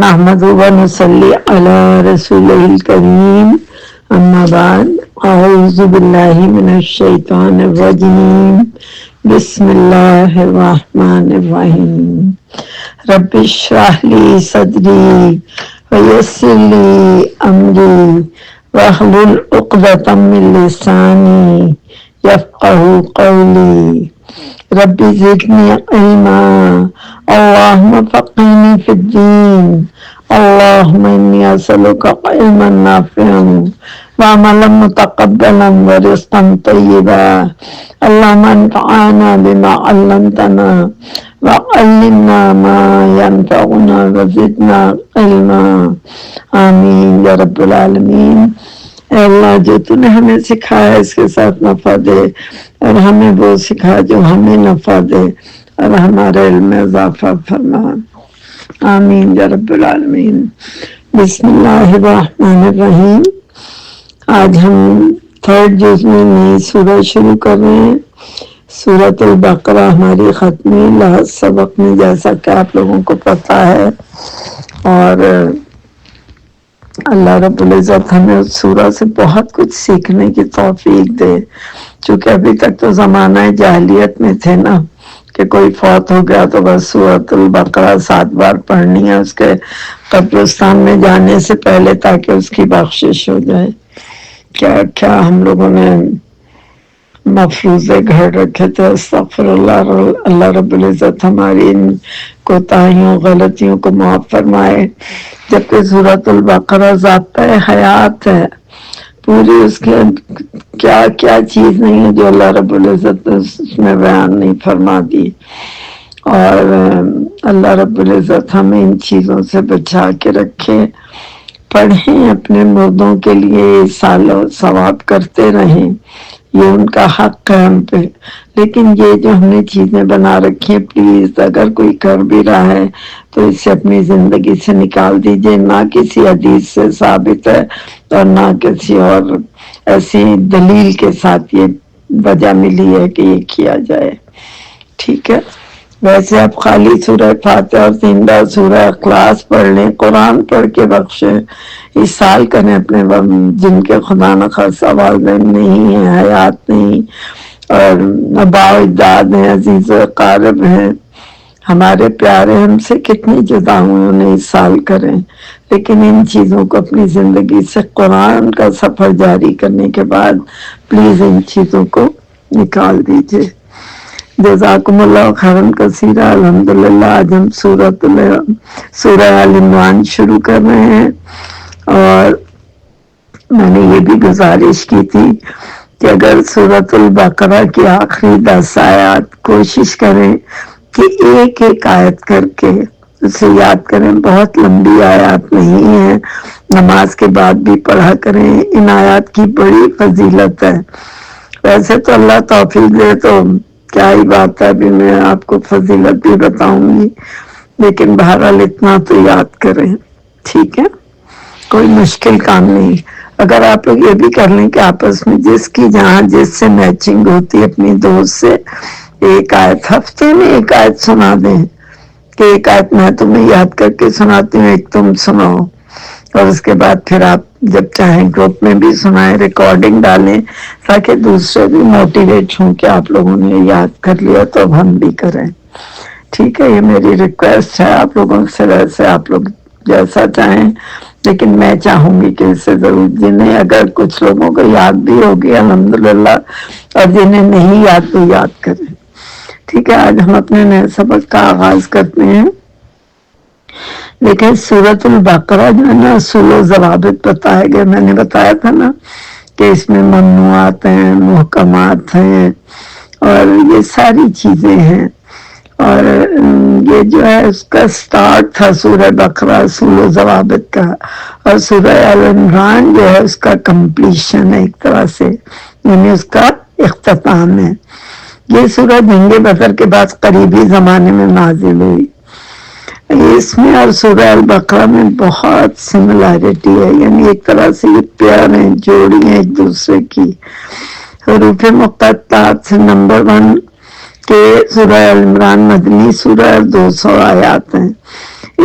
نحمده ونصلي على رسوله الكريم اما بعد اعوذ بالله من الشيطان الرجيم بسم الله الرحمن الرحيم رب اشرح لي صدري ويسر لي امري واحلل عقدة من لساني يفقهوا قولي رب زدني علما اللهم فقهني في الدين اللهم إني أسألك علما نافعا وعملا متقبلا ورزقا طيبا اللهم انفعنا بما علمتنا وعلمنا ما ينفعنا وزدنا علما آمین یا رب العالمین۔ اے اللہ، جو تو نے ہمیں سکھایا اس کے ساتھ نفع دے، اور ہمیں وہ سکھا جو ہمیں نفع دے، اور ہمارے علم میں اضافہ فرما، آمین یا رب العالمین۔ بسم اللہ الرحمن الرحیم۔ آج ہم تھرڈ جز میں نئی سورہ شروع کر رہے ہیں، سورۃ البقرہ ہماری ختمی لحظ سبق میں، جیسا کہ آپ لوگوں کو پتہ ہے، اور اللہ رب العزت ہمیں اس سورہ سے بہت کچھ سیکھنے کی توفیق دے، چونکہ ابھی تک تو زمانہ جاہلیت میں تھے نا، کہ کوئی فوت ہو گیا تو بس سورۃ البقرہ 7 بار پڑھنی ہے اس کے قبرستان میں جانے سے پہلے، تاکہ اس کی بخشش ہو جائے۔ کیا کیا ہم لوگوں نے مفروضے گھڑ رکھے تھے، استغفر اللہ۔ اللہ رب العزت ہماری ان کوتاہیوں غلطیوں کو معاف فرمائے، جبکہ سورۃ البقرہ ضابطہ حیات ہے، پوری اس کے کیا کیا چیز نہیں ہے جو اللہ رب العزت نے اس میں بیان نہیں فرما دی، اور اللہ رب العزت ہمیں ان چیزوں سے بچا کے رکھے۔ پڑھیں، اپنے مردوں کے لیے سال و ثواب کرتے رہیں، یہ ان کا حق ہے ہم پہ، لیکن یہ جو ہم نے چیزیں بنا رکھی ہیں، پلیز اگر کوئی کر بھی رہا ہے تو اسے اپنی زندگی سے نکال دیجئے۔ نہ کسی حدیث سے ثابت ہے اور نہ کسی اور ایسی دلیل کے ساتھ یہ وجہ ملی ہے کہ یہ کیا جائے، ٹھیک ہے؟ ویسے آپ خالی سورہ فاتحہ اور زندہ سورہ اخلاص پڑھ لیں، قرآن پڑھ کے بخشیں، اس سال کریں اپنے جن کے خدا نخواستہ والدین نہیں ہیں، حیات نہیں، اور آباء و اجداد ہیں، عزیز و اقارب ہیں، ہمارے پیارے ہم سے کتنی جدا ہوئے، انہیں اس سال کریں، لیکن ان چیزوں کو اپنی زندگی سے قرآن کا سفر جاری کرنے کے بعد پلیز ان چیزوں کو نکال دیجئے۔ جزاکم اللہ خیرا کثیرا۔ الحمدللہ آج ہم سورہ آل عمران شروع کر رہے ہیں، اور میں نے یہ بھی گزارش کی تھی کہ اگر سورۃ البقرہ کی آخری 10 آیات کوشش کریں کہ ایک ایک آیت کر کے اسے یاد کریں، بہت لمبی آیات نہیں ہیں، نماز کے بعد بھی پڑھا کریں، ان آیات کی بڑی فضیلت ہے۔ ویسے تو اللہ توفیق دے تو کیا ہی بات ہے، ابھی میں آپ کو فضیلت بھی بتاؤں گی، لیکن بہرحال اتنا تو یاد کریں، ٹھیک ہے؟ کوئی مشکل کام نہیں۔ اگر آپ لوگ یہ بھی کر لیں کہ آپس میں جس کی جہاں جس سے میچنگ ہوتی ہے، اپنی دوست سے ایک آیت ہفتے میں ایک آیت سنا دیں، کہ ایک آیت میں تمہیں یاد کر کے سناتی ہوں، ایک تم سناؤ، اور اس کے بعد پھر آپ جب چاہیں گروپ میں بھی سنائیں، ریکارڈنگ ڈالیں، تاکہ دوسرے بھی موٹیویٹ ہوں کہ آپ لوگوں نے یاد کر لیا تو اب ہم بھی کریں، ٹھیک ہے؟ یہ میری ریکویسٹ ہے آپ لوگوں سے، ویسے آپ لوگ جیسا چاہیں، لیکن میں چاہوں گی کہ اس سے ضرور، جنہیں اگر کچھ لوگوں کو یاد بھی ہوگی الحمدللہ، اور جنہیں نہیں یاد تو یاد کریں، ٹھیک ہے؟ آج ہم اپنے نئے سبق کا آغاز کرتے ہیں۔ لیکن سورۃ البقرہ جو ہے نا، اصول و ضوابط بتائے گئے، میں نے بتایا تھا نا کہ اس میں ممنوعات ہیں، محکمات ہیں، اور یہ ساری چیزیں ہیں، اور یہ جو ہے اس کا سٹارٹ تھا سورہ بقرہ اصول و ضوابط کا، اور سورہ آل عمران جو ہے اس کا کمپلیشن ہے ایک طرح سے، یعنی اس کا اختتام ہے۔ یہ سورہ جنگ بدر کے بعد قریبی زمانے میں نازل ہوئی۔ اس میں اور سورہ البقرہ میں بہت سملیرٹی ہے، یعنی ایک طرح سے یہ پیار ہیں، جوڑی ہیں ایک دوسرے کی۔ حروف مقطعات سے نمبر 1 کہ سورہ ال عمران مدنی سورہ 200 آیات ہیں،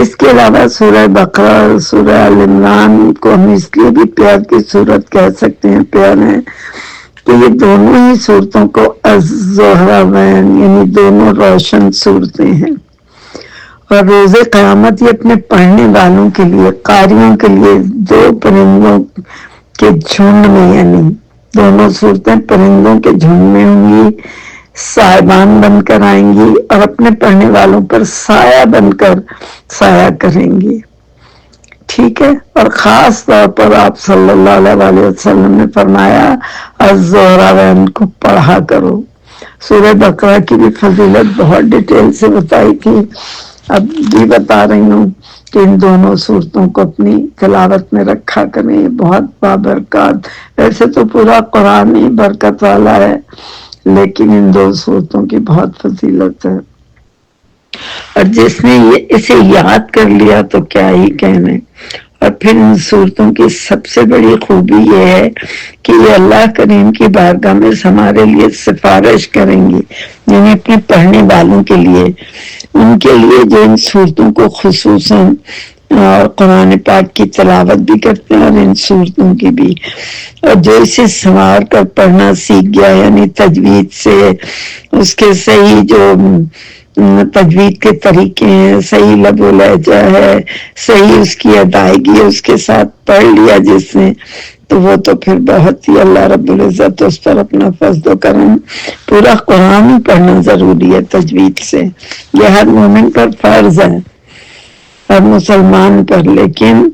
اس کے علاوہ سورہ بقرہ اور سورہ آل عمران کو ہم اس لیے بھی پیار کی صورت کہہ سکتے ہیں، پیار ہے کہ یہ دونوں ہی صورتوں کو الزہراوین یعنی دونوں روشن صورتیں ہیں، اور روز قیامت یہ اپنے پڑھنے والوں کے لیے، قاریوں کے لیے دو پرندوں کے جھنڈ میں، یعنی دونوں صورتیں پرندوں کے جھنڈ میں ہوں گی، صاحبان بن کر آئیں گی اور اپنے پڑھنے والوں پر سایہ بن کر سایہ کریں گی، ٹھیک ہے۔ اور خاص طور پر آپ صلی اللہ علیہ وسلم نے فرمایا الزہراوین کو پڑھا کرو۔ سورہ بقرہ کی بھی فضیلت بہت ڈیٹیل سے بتائی تھی، اب بھی بتا رہی ہوں کہ ان دونوں صورتوں کو اپنی تلاوت میں رکھا کریں، بہت بابرکات۔ ویسے تو پورا قرآن ہی برکت والا ہے، لیکن ان دو صورتوں کی بہت فضیلت ہے، اور جس نے اسے یاد کر لیا تو کیا ہی کہنے۔ اور پھر ان صورتوں کی سب سے بڑی خوبی یہ ہے کہ یہ اللہ کریم کی بارگاہ میں ہمارے لیے سفارش کریں گی، یعنی اپنے پڑھنے والوں کے لیے، ان کے لیے جو ان صورتوں کو خصوصاً اور قرآن پاک کی تلاوت بھی کرتے ہیں اور ان صورتوں کی بھی، اور جو اسے سنوار کر پڑھنا سیکھ گیا، یعنی تجوید سے اس کے صحیح جو تجوید کے طریقے ہیں، صحیح لب و لہجہ ہے، صحیح اس کی ادائیگی ہے، اس کے ساتھ پڑھ لیا جس نے، تو وہ تو پھر بہت ہی اللہ رب العزت اس پر اپنا فضل و کرم۔ پورا قرآن ہی پڑھنا ضروری ہے تجوید سے، یہ ہر مومن پر فرض ہے، ہر مسلمان پر، لیکن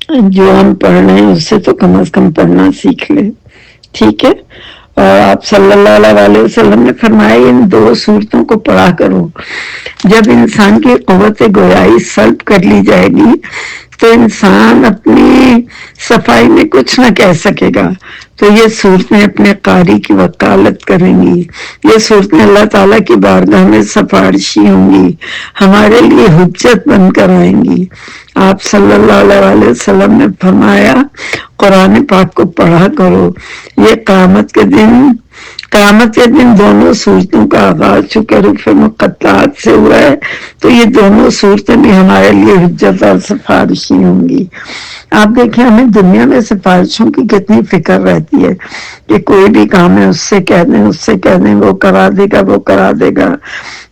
جو ہم پڑھ رہے ہیں اس سے تو کم از کم پڑھنا سیکھ لے، ٹھیک ہے۔ اور آپ صلی اللہ علیہ وسلم نے فرمایا ان دو صورتوں کو پڑھا کرو۔ جب انسان کی قوت گویائی سلب کر لی جائے گی تو انسان اپنی صفائی میں کچھ نہ کہہ سکے گا، تو یہ صورتیں اپنے قاری کی وکالت کریں گی، یہ صورتیں اللہ تعالیٰ کی بارگاہ میں سفارشی ہوں گی، ہمارے لیے حجت بن کر آئیں گی۔ آپ صلی اللہ علیہ وسلم نے فرمایا قرآن پاک کو پڑھا کرو، یہ قیامت کے دن دونوں صورتوں کا آغاز چونکہ حروف مقطعات سے ہوا ہے، تو یہ دونوں صورتیں بھی ہمارے لیے حجت اور سفارشی ہوں گی۔ آپ دیکھیں ہمیں دنیا میں سفارشوں کی کتنی فکر رہتی ہے کہ کوئی بھی کام ہے اس سے کہہ دیں وہ کرا دے گا،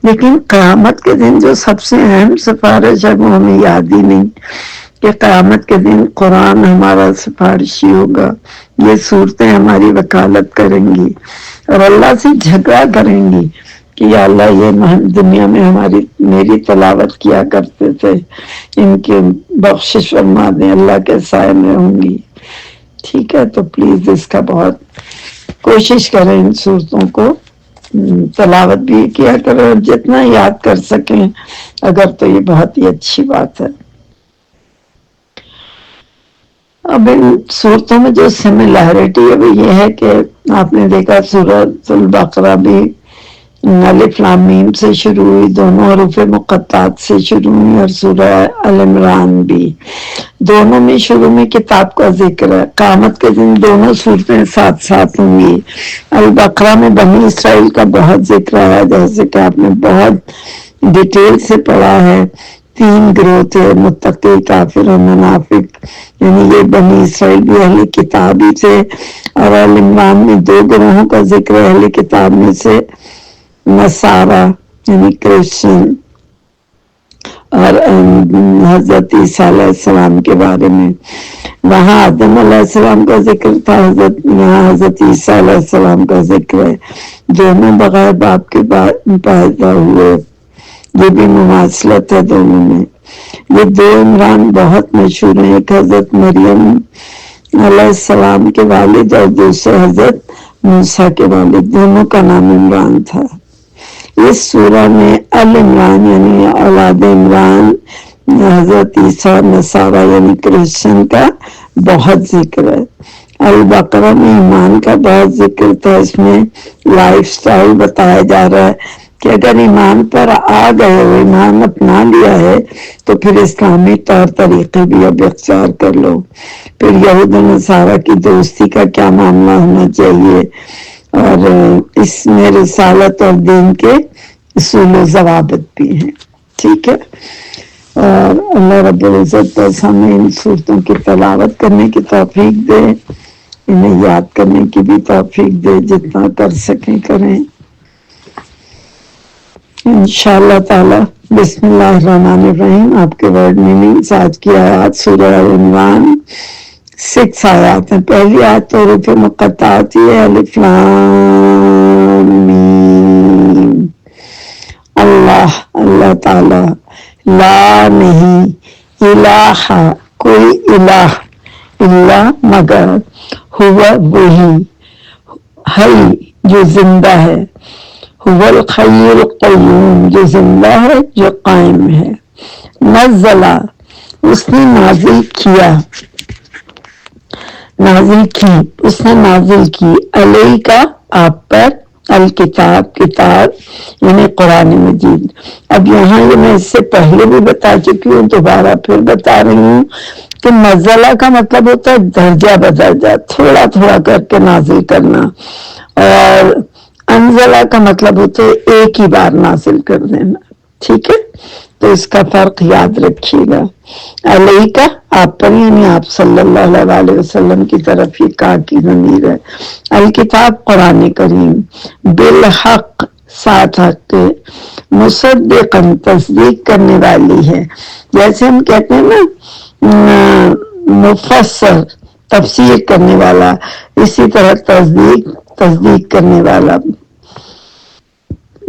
لیکن قیامت کے دن جو سب سے اہم سفارش ہے وہ ہمیں یاد ہی نہیں کہ قیامت کے دن قرآن ہمارا سفارشی ہوگا، یہ صورتیں ہماری وکالت کریں گی اور اللہ سے جھگڑا کریں گی کہ یا اللہ یہ دنیا میں میری تلاوت کیا کرتے تھے، ان کی بخشش فرما دیں، اللہ کے سائے میں ہوں گی، ٹھیک ہے۔ تو پلیز اس کا بہت کوشش کریں، ان صورتوں کو تلاوت بھی کیا کریں اور جتنا یاد کر سکیں اگر تو یہ بہت ہی اچھی بات ہے۔ اب ان صورتوں میں جو سملیرٹی ہے وہ یہ ہے کہ آپ نے دیکھا سورۃ البقرہ بھی الف لام میم سے شروع ہوئی، دونوں حروف مقطعات سے شروع ہوئی، اور سورہ آل عمران بھی، دونوں میں شروع میں کتاب کا ذکر ہے، قیامت کے دن دونوں صورتیں ساتھ ساتھ ہوں گی۔ البقرہ میں بنی اسرائیل کا بہت ذکر ہے، جیسے کہ آپ نے بہت ڈیٹیل سے پڑھا ہے، 3 گروہ تھے، متقی، کافر اور منافق، یعنی یہ بنی اسرائیل بھی اہل کتاب ہی تھے، اور آل عمران میں 2 گروہوں کا ذکر ہے، اہل کتاب میں سے نصارہ یعنی کرسچن، اور حضرت عیسیٰ علیہ السلام کے بارے میں، وہاں آدم علیہ السلام کا ذکر تھا، یہاں حضرت عیسیٰ علیہ السلام کا ذکر ہے، دونوں بغیر باپ کے پیدا ہوئے، یہ بھی مماثلت ہے دونوں میں۔ یہ 2 عمران بہت مشہور ہیں، ایک حضرت مریم علیہ السلام کے والد اور دوسرے حضرت موسیٰ کے والد، دونوں کا نام عمران تھا۔ اس سورہ میں العمران یعنی اولاد عمران، حضرت عیسیٰ نصارہ یعنی کرسچن کا بہت ذکر ہے۔ البقرہ میں ایمان کا بہت ذکر تھا، اس میں لائف سٹائل بتایا جا رہا ہے کہ اگر ایمان پر آ گئے ہو، ایمان اپنا لیا ہے تو پھر اسلامی طور طریقے بھی اب اختیار کر لو، پھر یہود و نصارہ کی دوستی کا کیا معاملہ ہونا چاہیے، اور اس میں رسالت اور دین کے اصول و ضوابط بھی ہیں، ٹھیک ہے۔ اور اللہ رب العزت بس ہمیں ان صورتوں کی تلاوت کرنے کی توفیق دے، انہیں یاد کرنے کی بھی توفیق دے، جتنا کر سکیں کریں انشاءاللہ تعالی۔ بسم اللہ الرحمن الرحیم۔ آپ کے ورڈ میننگز، آج کی آیات سورہ عنوان 6 آیات ہیں۔ پہلی آیت تو حروف مقطعات ہے، الف لام میم۔ اللہ، اللہ تعالی، لا نہیں، الہ کوئی الہ، الا مگر، ہوا وہی، حی جو زندہ ہے، هو الحی القیوم جو زندہ ہے جو قائم ہے، نزل اس نے نازل کیا، نازل کی اس نے نازل کی، علیہ کا آپ پر، الکتاب کتاب یعنی قرآن مجید۔ اب یہاں یہ میں اس سے پہلے بھی بتا چکی ہوں، دوبارہ پھر بتا رہی ہوں کہ نزلہ کا مطلب ہوتا ہے درجہ بدرجہ، تھوڑا تھوڑا کر کے نازل کرنا، اور انزلہ کا مطلب ہوتا ہے ایک ہی بار نازل کر دینا، ٹھیک ہے؟ تو اس کا فرق یاد رکھیے گا۔ علیہ کا آپ پر یعنی آپ صلی اللہ علیہ وسلم کی طرف ہی کا کی ضمیر ہے، الکتاب قرآن کریم، بالحق ساتھ حق کے، مصدقاً تصدیق کرنے والی ہے، جیسے ہم کہتے ہیں نا مفسر تفسیر کرنے والا، اسی طرح تصدیق کرنے والا،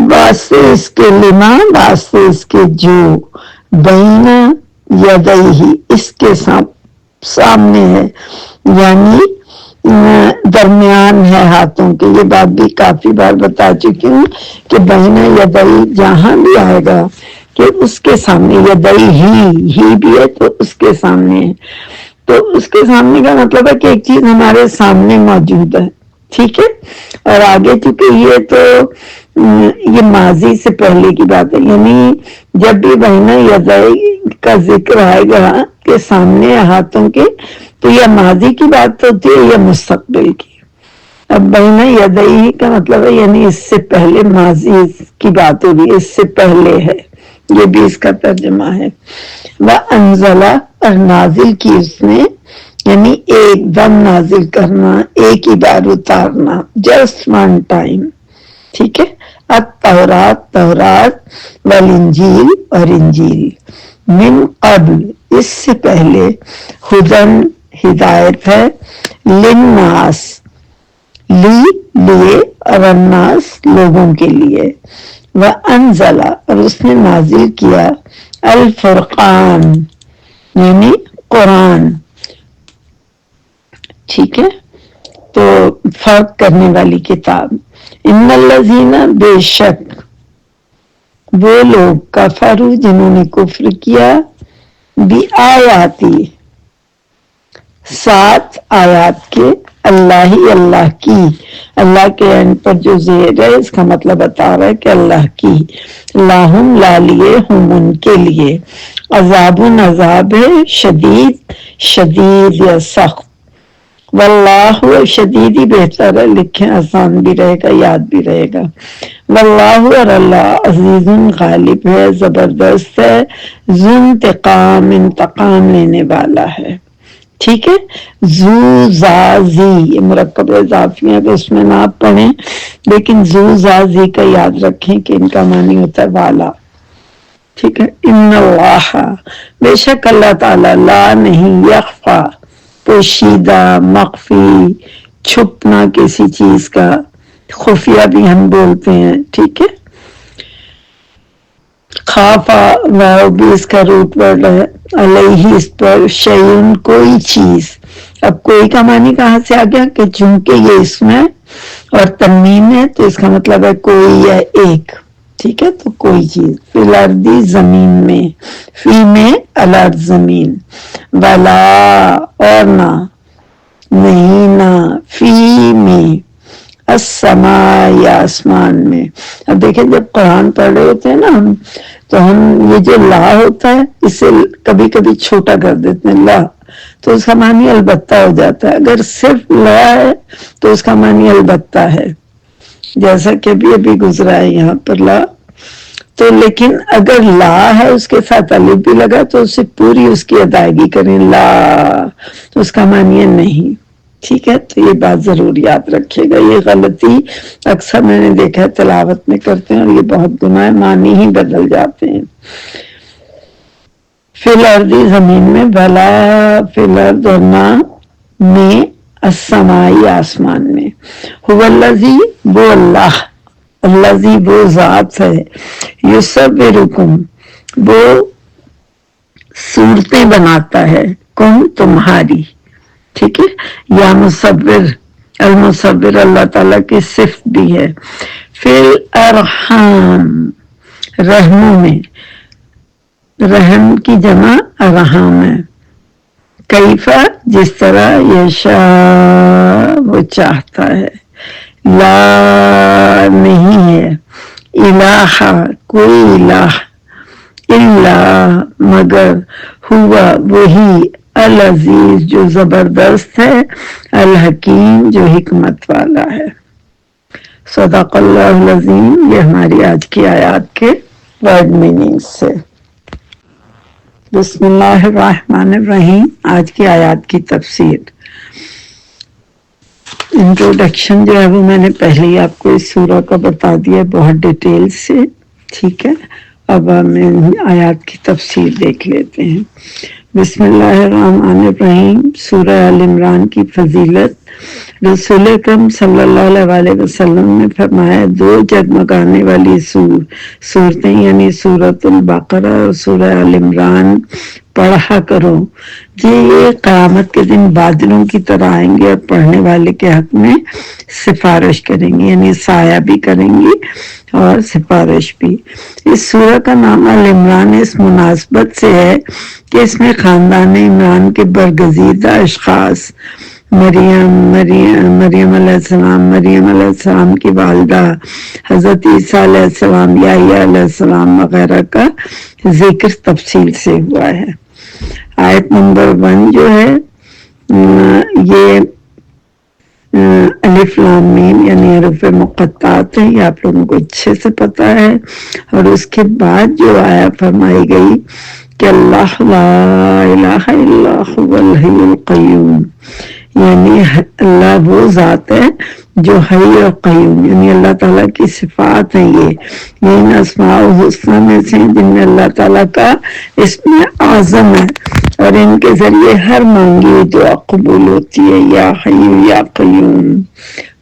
واسطے اس کے لما واسطے اس کے جو، بین یدیہ اس کے سامنے ہے، یعنی درمیان ہے ہاتھوں کے۔ یہ بات بھی کافی بار بتا چکی ہوں کہ بین یدیہ جہاں بھی آئے گا کہ اس کے سامنے، یدیہ ہی بھی ہے تو اس کے سامنے ہے، تو اس کے سامنے کا مطلب ہے کہ ایک چیز ہمارے سامنے موجود ہے، ٹھیک ہے؟ اور آگے چونکہ یہ تو یہ ماضی سے پہلے کی بات ہے، یعنی جب بھی بین یدیہ کا ذکر آئے گا کہ سامنے ہاتھوں کے، تو یہ ماضی کی بات ہوتی ہے یا مستقبل کی۔ اب بین یدیہ کا مطلب ہے یعنی اس سے پہلے، ماضی کی بات ہو رہی ہے، اس سے پہلے ہے، یہ بھی اس کا ترجمہ ہے۔ وَأَنزَلَ اور نازل کی اس نے، یعنی ایک دم نازل کرنا، ایک ہی بار اتارنا، جسٹ ون ٹائم، ٹھیک ہے؟ التورات تورات، والانجیل اور انجیل، من قبل اس سے پہلے، ہدن ہدایت ہے، للناس لیے، اور الناس لوگوں کے لیے، وانزل اور اس نے نازل کیا، الفرقان یعنی قرآن، ٹھیک ہے؟ تو فرق کرنے والی کتاب۔ ان الذین بے شک وہ لوگ، کفروا جنہوں نے کفر کیا، بآیاتی ساتھ آیات کے، اللہ کی، اللہ کے اینڈ پر جو زیر ہے اس کا مطلب بتا رہا ہے کہ اللہ کی، لاہم لا لیے ہم ان کے لیے، عذاب عذاب ہے، شدید یا سخت، واللہ شدید ہی بہتر ہے، لکھیں آسان بھی رہے گا، یاد بھی رہے گا، واللہ اور اللہ عزیز غالب ہے، زبردست ہے، ذو انتقام انتقام لینے والا ہے، ٹھیک ہے؟ ذو زازی یہ مرکب اضافی ہے تو اس میں نہ آپ پڑھیں، لیکن ذو زازی کا یاد رکھیں کہ ان کا معنی ہوتا ہے والا، ٹھیک ہے؟ ان اللہ بے شک اللہ تعالی، لا نہیں، یخفا پوشیدہ، مخفی چھپنا کسی چیز کا، خفیہ بھی ہم بولتے ہیں، ٹھیک ہے؟ خافا واو بھی اس کا روٹ ورڈ ہے، علیہ اس پر، شیئن کوئی چیز، اب کوئی کا معنی کہاں سے آ گیا کہ چونکہ یہ اسم ہے اور تنوین ہے تو اس کا مطلب ہے کوئی یا ایک، ٹھیک ہے؟ تو کوئی چیز، فی الارض زمین میں، فی میں الارض زمین، ولا اور نہ، نہیں نہ، فی میں السماء یا آسمان میں۔ اب دیکھیں جب قرآن پڑھ رہے ہوتے ہیں نا ہم، تو ہم یہ جو لا ہوتا ہے اسے کبھی کبھی چھوٹا کر دیتے ہیں، لا، تو اس کا معنی البتہ ہو جاتا ہے، اگر صرف لا ہے تو اس کا معنی البتہ ہے، جیسا کہ ابھی گزرا ہے یہاں پر لا، تو لیکن اگر لا ہے اس کے ساتھ الف بھی لگا تو اسے پوری اس کی ادائیگی کریں، لا تو اس کا معنی نہیں، ٹھیک ہے؟ تو یہ بات ضرور یاد رکھیے گا، یہ غلطی اکثر میں نے دیکھا ہے تلاوت میں کرتے ہیں اور یہ بہت گناہ ہے، معنی ہی بدل جاتے ہیں۔ فی الارض زمین میں، بلا فی الارض اور نہ میں، السمائی آسمان میں، هو الذی وہ اللہ، الذی وہ ذات ہے، یصورکم وہ صورتیں بناتا ہے، کون تمہاری، ٹھیک ہے؟ یا مصور، المصور اللہ تعالیٰ کی صفت بھی ہے، فی الارحام رحموں میں، رحم کی جمع ارحام ہے، کیفا جس طرح، یشاء وہ چاہتا ہے، لا نہیں ہے، الہ کوئی الہ، الا مگر، ہوا وہی، العزیز جو زبردست ہے، الحکیم جو حکمت والا ہے۔ صدق اللہ العظیم۔ یہ ہماری آج کی آیات کے ورڈ میننگ سے۔ بسم اللہ الرحمن الرحیم۔ آج کی آیات کی تفسیر، انٹروڈکشن جو ہے وہ میں نے پہلے ہی آپ کو اس سورہ کا بتا دیا بہت ڈیٹیل سے، ٹھیک ہے؟ اب ہم آیات کی تفسیر دیکھ لیتے ہیں۔ بسم اللہ الرحمن الرحیم۔ سورہ آل عمران کی فضیلت۔ رسول اکرم صلی اللہ علیہ وسلم نے فرمایا، دو جگمگانے والی سورتیں یعنی سورۃ البقرہ اور سورہ آل عمران پڑھا کرو، یہ قیامت کے دن بادلوں کی طرح آئیں گے اور پڑھنے والے کے حق میں سفارش کریں گے، یعنی سایہ بھی کریں گی اور سفارش بھی۔ اس سورہ کا نام آل عمران اس مناسبت سے ہے کہ اس میں خاندان عمران کے برگزیدہ اشخاص، مریم علیہ السلام کی والدہ، حضرت عیسیٰ علیہ السلام، یحییٰ علیہ السلام وغیرہ کا ذکر تفصیل سے ہوا ہے۔ آیت نمبر 1 جو ہے یہ الف لام میم یعنی حروف مقطعات ہیں، یہ آپ لوگوں کو اچھے سے پتا ہے۔ اور اس کے بعد جو آیا فرمائی گئی کہ اللہ لا الہ الا هو الحی القیوم، یعنی اللہ وہ ذات ہے جو حی اور قیوم، یعنی اللہ تعالیٰ کی صفات ہیں، یہ ان اسماء الحسنی میں سے جن میں اللہ تعالیٰ کا اسم اعظم ہے اور ان کے ذریعے ہر مانگی ہوئی دعا قبول ہوتی ہے، یا حی یا قیوم۔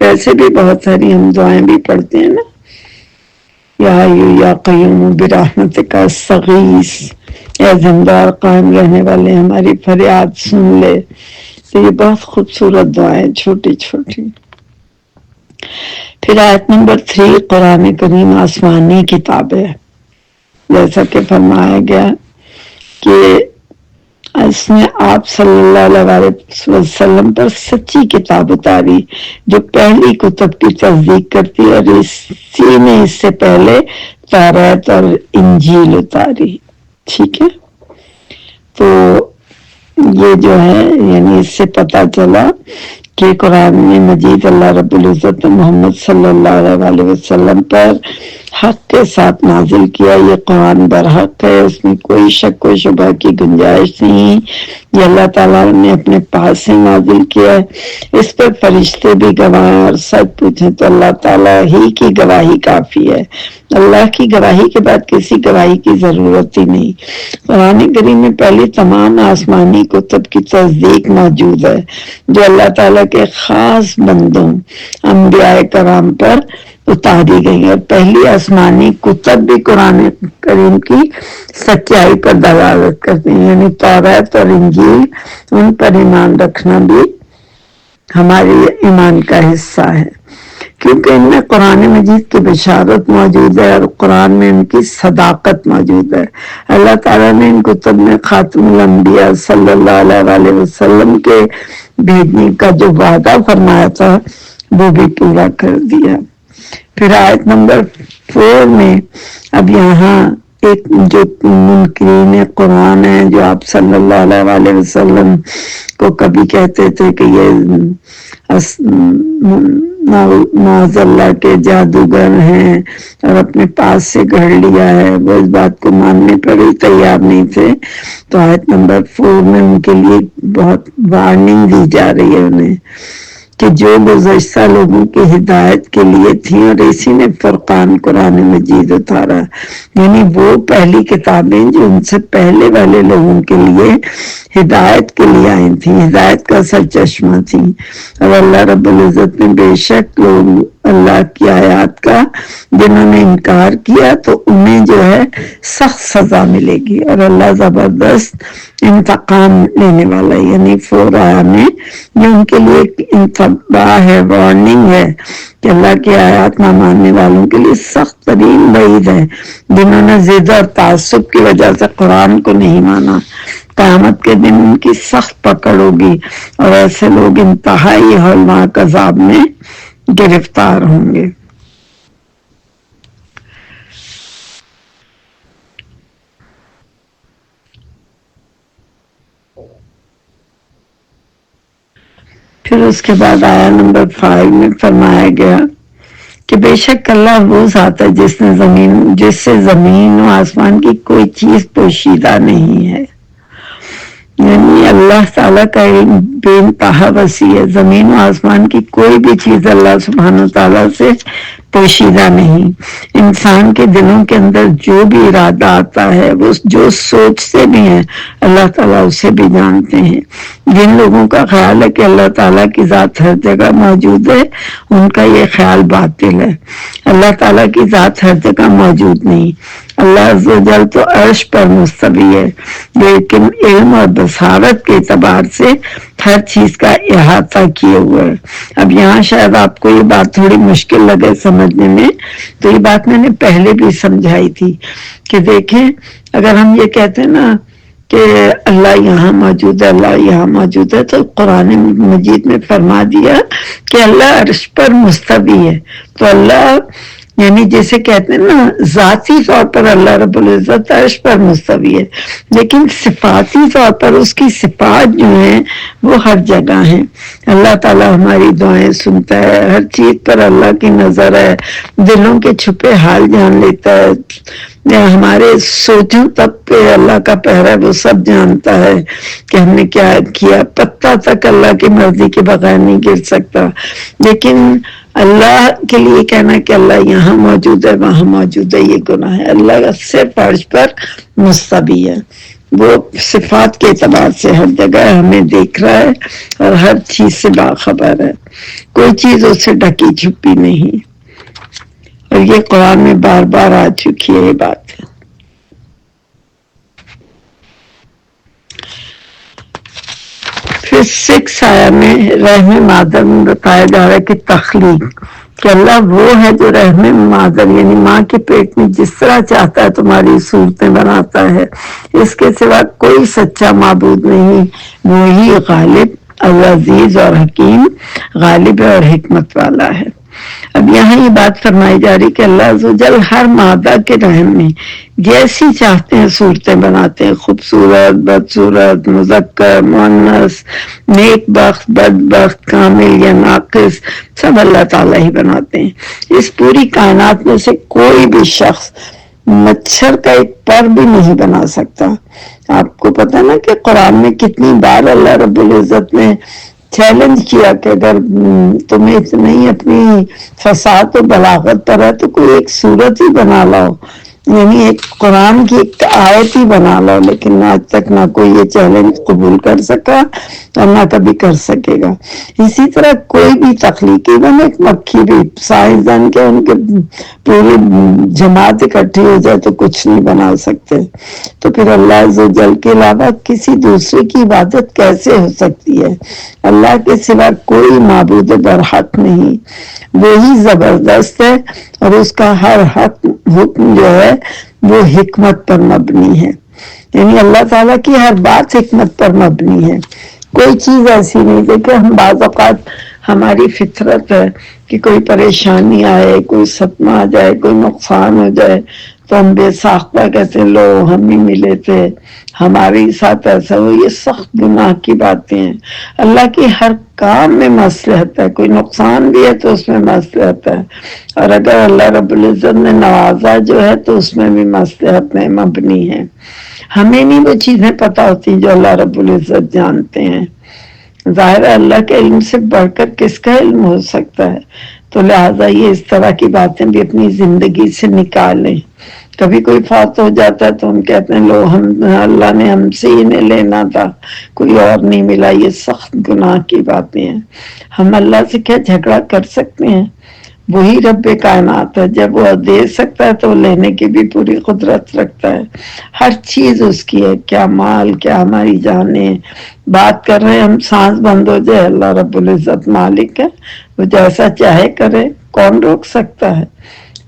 ویسے بھی بہت ساری ہم دعائیں بھی پڑھتے ہیں نا، یا حی یا قیوم برحمتک استغیث، اے زندہ اور قائم رہنے والے ہماری فریاد سن لے۔ تو یہ بہت خوبصورت دعائیں چھوٹی چھوٹی۔ پھر آیت نمبر 3، قرآن کریم آسمانی کتاب ہے، جیسا کہ فرمایا گیا کہ اس نے آپ صلی اللہ علیہ وسلم پر سچی کتاب اتاری جو پہلی کتب کی تصدیق کرتی، اور اسی نے اس سے پہلے توراۃ اور انجیل اتاری، ٹھیک ہے؟ تو یہ جو ہے یعنی اس سے پتہ چلا کہ قرآن مجید اللہ رب العزت نے محمد صلی اللہ علیہ وسلم پر حق کے ساتھ نازل کیا، یہ قرآن برحق ہے، اس میں کوئی شک و شبہ کی گنجائش نہیں، یہ اللہ تعالیٰ نے اپنے پاس سے نازل کیا ہے، اس پر فرشتے بھی گواہ ہیں، اور سچ پوچھیں تو اللہ تعالیٰ ہی کی گواہی کافی ہے، اللہ کی گواہی کے بعد کسی گواہی کی ضرورت ہی نہیں۔ قرآن کریم میں پہلی تمام آسمانی کتب کی تصدیق موجود ہے جو اللہ تعالیٰ کے خاص بندوں انبیاء کرام پر اتاری گئی، اور پہلی آسمانی کتب بھی قرآن کریم کی سچائی پر دلالت کرتی ہیں، یعنی توراۃ اور انجیل، ان پر ایمان رکھنا بھی ہمارے ایمان کا حصہ ہے، کیونکہ ان میں قرآن مجید کی بشارت موجود ہے اور قرآن میں ان کی صداقت موجود ہے۔ اللہ تعالیٰ نے ان کتب میں خاتم الانبیاء صلی اللہ علیہ وسلم کے بھیجنے کا جو وعدہ فرمایا تھا وہ بھی پورا کر دیا۔ پھر آیت نمبر 4 میں اب یہاں ایک جو منکرین قرآن ہیں، جو آپ صلی اللہ علیہ وسلم کو کبھی کہتے تھے کہ یہ معاذ اللہ کے جادوگر ہیں اور اپنے پاس سے گھڑ لیا ہے، وہ اس بات کو ماننے پر ہی تیار نہیں تھے، تو آیت نمبر 4 میں ان کے لیے بہت وارننگ دی جا رہی ہے انہیں کہ جو گزشتہ لوگوں کی ہدایت کے لیے تھی، اور اسی نے فرقان قرآن مجید اتارا، یعنی وہ پہلی کتابیں جو ان سے پہلے والے لوگوں کے لیے ہدایت کے لیے آئی تھی، ہدایت کا سرچشمہ تھی، اور اللہ رب العزت نے بے شک لوگ اللہ کی آیات کا جنہوں نے انکار کیا تو انہیں جو ہے سخت سزا ملے گی، اور اللہ زبردست انتقام لینے والا، یعنی 4 آیا میں یہ ان کے لیے ایک انتباہ ہے، وارننگ ہے کہ اللہ کی آیات نہ ماننے والوں کے لیے سخت ترین وعید ہے، جنہوں نے ضد اور تعصب کی وجہ سے قرآن کو نہیں مانا، قیامت کے دن ان کی سخت پکڑ ہوگی، اور ایسے لوگ انتہائی ہولناک عذاب میں گرفتار ہوں گے۔ پھر اس کے بعد آیا نمبر 5 میں فرمایا گیا کہ بے شک اللہ وہ ذات ہے جس سے زمین و آسمان کی کوئی چیز پوشیدہ نہیں ہے، یعنی اللہ تعالیٰ کا علم بے انتہا وسیع ہے، زمین و آسمان کی کوئی بھی چیز اللہ سبحانہ تعالیٰ سے پوشیدہ نہیں۔ انسان کے دلوں کے اندر جو بھی ارادہ آتا ہے، وہ جو سوچتے بھی ہیں اللہ تعالیٰ اسے بھی جانتے ہیں۔ جن لوگوں کا خیال ہے کہ اللہ تعالیٰ کی ذات ہر جگہ موجود ہے، ان کا یہ خیال باطل ہے۔ اللہ تعالیٰ کی ذات ہر جگہ موجود نہیں، اللہ عز و جل تو عرش پر مستوی ہے، لیکن علم اور بصارت کے اعتبار سے ہر چیز کا احاطہ کیے ہوئے ہے۔ اب یہاں شاید آپ کو یہ بات تھوڑی مشکل لگے سمجھنے میں، تو یہ بات میں نے پہلے بھی سمجھائی تھی کہ دیکھیں اگر ہم یہ کہتے ہیں نا کہ اللہ یہاں موجود ہے، اللہ یہاں موجود ہے، تو قرآن مجید میں فرما دیا کہ اللہ عرش پر مستوی ہے، تو اللہ یعنی جیسے کہتے ہیں نا ذاتی طور پر اللہ رب العزت عرش پر مستوی ہے، لیکن صفاتی طور پر اس کی صفات جو ہیں وہ ہر جگہ ہیں۔ اللہ تعالیٰ ہماری دعائیں سنتا ہے، ہر چیز پر اللہ کی نظر ہے، دلوں کے چھپے حال جان لیتا ہے، ہمارے سوچوں تک پہ اللہ کا پہرا وہ سب جانتا ہے کہ ہم نے کیا کیا، پتہ تک اللہ کی مرضی کے بغیر نہیں گر سکتا۔ لیکن اللہ کے لیے کہنا کہ اللہ یہاں موجود ہے وہاں موجود ہے یہ گناہ ہے۔ اللہ صرف عرش پر مستوی ہے، وہ صفات کے اعتبار سے ہر جگہ ہمیں دیکھ رہا ہے اور ہر چیز سے باخبر ہے، کوئی چیز اس سے ڈھکی چھپی نہیں، اور یہ قرآن میں بار بار آ چکی ہے یہ بات۔ پھر 6 آیا میں رحم مادر میں بتایا جا رہا ہے کہ تخلیق، کہ اللہ وہ ہے جو رحم مادر یعنی ماں کے پیٹ میں جس طرح چاہتا ہے تمہاری صورتیں بناتا ہے، اس کے سوا کوئی سچا معبود نہیں، وہی غالب العزیز اور حکیم، غالب اور حکمت والا ہے۔ اب یہاں یہ بات فرمائی جا رہی کہ اللہ عز و جل ہر مادہ کے رحم میں جیسی چاہتے ہیں صورتیں بناتے ہیں، خوبصورت، بدصورت، مذکر، مؤنث، نیک بخت، بد بخت، کامل یا ناقص، سب اللہ تعالیٰ ہی بناتے ہیں۔ اس پوری کائنات میں سے کوئی بھی شخص مچھر کا ایک پر بھی نہیں بنا سکتا۔ آپ کو پتہ نا کہ قرآن میں کتنی بار اللہ رب العزت نے چیلنج کیا کہ اگر تمہیں اتنی اپنی فصاحت و بلاغت پر ہے تو کوئی ایک صورت ہی بنا لاؤ، یعنی ایک قرآن کی ایک آیت ہی بنا لاؤ، لیکن آج تک نہ کوئی یہ چیلنج قبول کر سکا اور نہ کبھی کر سکے گا۔ اسی طرح کوئی بھی تخلیقی بن ایک مکھی بھی، سائنسدان کے ان کے پوری جماعت اکٹھی ہو جائے تو کچھ نہیں بنا سکتے، تو پھر اللہ عز و جل کے علاوہ کسی دوسرے کی عبادت کیسے ہو سکتی ہے؟ اللہ کے سوا کوئی معبود برحق نہیں، وہی زبردست ہے، اور اس کا ہر حکم جو ہے وہ حکمت پر مبنی ہے، یعنی اللہ تعالیٰ کی ہر بات حکمت پر مبنی ہے۔ کوئی چیز ایسی نہیں، دیکھیں ہم بعض اوقات ہماری فطرت ہے کہ کوئی پریشانی آئے، کوئی صدمہ آ جائے، کوئی نقصان ہو جائے، تو ہم بے ساختہ کہتے لو ہم ہی ملے تھے، ہمارے ساتھ ایسا ہو، یہ سخت گناہ کی باتیں ہیں۔ اللہ کی ہر کام میں مصلحت ہے، کوئی نقصان بھی ہے تو اس میں مصلحت ہے، اور اگر اللہ رب العزت نے نوازا جو ہے تو اس میں بھی مصلحت میں مبنی ہے۔ ہمیں نہیں وہ چیزیں پتہ ہوتی جو اللہ رب العزت جانتے ہیں۔ ظاہر ہے اللہ کے علم سے بڑھ کر کس کا علم ہو سکتا ہے، تو لہٰذا یہ اس طرح کی باتیں بھی اپنی زندگی سے نکالیں۔ کبھی کوئی فوت ہو جاتا ہے تو ہم کہتے ہیں لو ہم اللہ نے ہم سے انہیں لینا تھا، کوئی اور نہیں ملا، یہ سخت گناہ کی باتیں ہیں۔ ہم اللہ سے کیا جھگڑا کر سکتے ہیں؟ وہی رب کائنات ہے، جب وہ دے سکتا ہے تو لینے کی بھی پوری قدرت رکھتا ہے۔ ہر چیز اس کی ہے، کیا مال کیا ہماری جانیں۔ بات کر رہے ہیں ہم، سانس بند ہو جائے، اللہ رب العزت مالک ہے، وہ جیسا چاہے کرے، کون روک سکتا ہے؟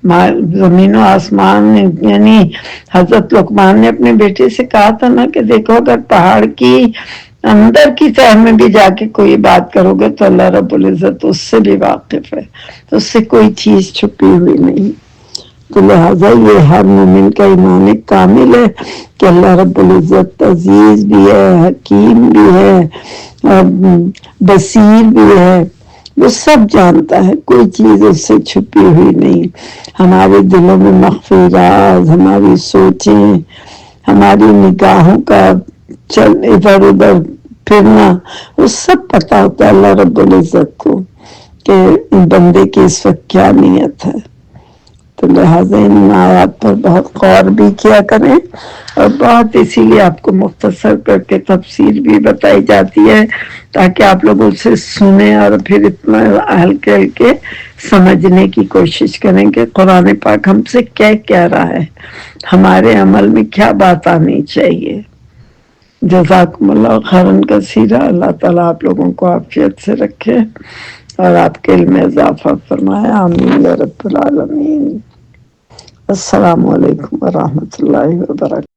زمین و آسمان، یعنی حضرت لقمان نے اپنے بیٹے سے کہا تھا نا کہ دیکھو اگر پہاڑ کی اندر کی تہہ میں بھی جا کے کوئی بات کرو گے تو اللہ رب العزت اس سے بھی واقف ہے، تو اس سے کوئی چیز چھپی ہوئی نہیں۔ تو لہٰذا یہ ہر مومن کا ایمان کامل ہے کہ اللہ رب العزت عزیز بھی ہے، حکیم بھی ہے، بصیر بھی ہے، وہ سب جانتا ہے، کوئی چیز اس سے چھپی ہوئی نہیں۔ ہمارے دلوں میں مخفی راز، ہماری سوچیں، ہماری نگاہوں کا چل ادھر ادھر پھرنا، وہ سب پتہ ہوتا ہے اللہ رب العزت کو کہ بندے کی اس وقت کیا نیت ہے۔ تو لہٰذا ان آیات پر بہت غور بھی کیا کریں، اور بہت اسی لیے آپ کو مختصر کر کے تفسیر بھی بتائی جاتی ہے تاکہ آپ لوگ اسے سنیں اور پھر اتنا ہلکے ہلکے سمجھنے کی کوشش کریں کہ قرآن پاک ہم سے کیا کہہ رہا ہے، ہمارے عمل میں کیا بات آنی چاہیے۔ جزاکم اللہ خیرن کثیرا۔ اللہ تعالیٰ آپ لوگوں کو عافیت سے رکھے اور آپ کے علم میں اضافہ فرمائے، آمین یا رب العالمین۔ السلام علیکم ورحمۃ اللہ وبرکاتہ۔